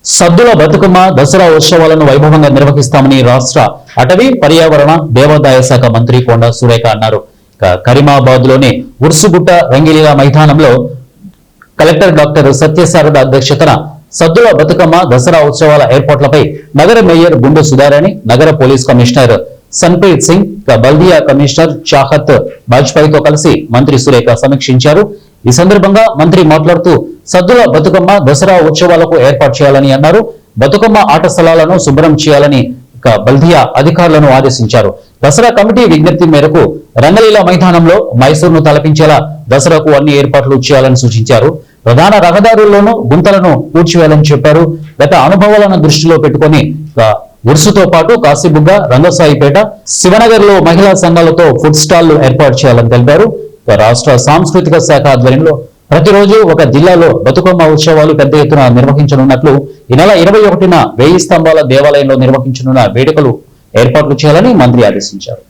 సద్దుల బతుకమ్మ దసరా ఉత్సవాలను వైభవంగా నిర్వహిస్తామని రాష్ట్ర అటవీ పర్యావరణ దేవాదాయ శాఖ మంత్రి కొండా సురేఖ అన్నారు. కరీమాబాద్ లోని ఉర్సుగుట్ట రంగిలీల మైదానంలో కలెక్టర్ డాక్టర్ సత్యశారద అధ్యక్షతన సద్దుల బతుకమ్మ దసరా ఉత్సవాల ఏర్పాట్లపై నగర మేయర్ గుండు సుధారాణి, నగర పోలీస్ కమిషనర్ సన్ప్రీత్ సింగ్, బల్దియా కమిషనర్ చాహత్ బాజ్పాయితో కలిసి మంత్రి సురేఖ సమీక్షించారు. ఈ సందర్భంగా మంత్రి మాట్లాడుతూ సద్దుల బతుకమ్మ దసరా ఉత్సవాలకు ఏర్పాటు చేయాలని అన్నారు. బతుకమ్మ ఆట స్థలాలను శుభ్రం చేయాలని బల్దియా అధికారులను ఆదేశించారు. దసరా కమిటీ విజ్ఞప్తి మేరకు రంగలీల మైదానంలో మైసూరును తలపించేలా దసరాకు అన్ని ఏర్పాట్లు చేయాలని సూచించారు. ప్రధాన రహదారుల్లోనూ గుంతలను పూడ్చివేయాలని చెప్పారు. గత అనుభవాలను దృష్టిలో పెట్టుకుని ఉర్సుతో పాటు కాశీబుగ్గ, రంగసాయిపేట, శివనగర్ లో మహిళా సంఘాలతో ఫుడ్ స్టాళ్లు ఏర్పాటు చేయాలని తెలిపారు. రాష్ట్ర సాంస్కృతిక శాఖ ఆధ్వర్యంలో ప్రతిరోజు ఒక జిల్లాలో బతుకమ్మ ఉత్సవాలు పెద్ద ఎత్తున నిర్వహించనున్నట్లు, ఈ నెల 21న 1000 స్తంభాల దేవాలయంలో నిర్వహించనున్న వేడుకలు ఏర్పాట్లు చేయాలని మంత్రి ఆదేశించారు.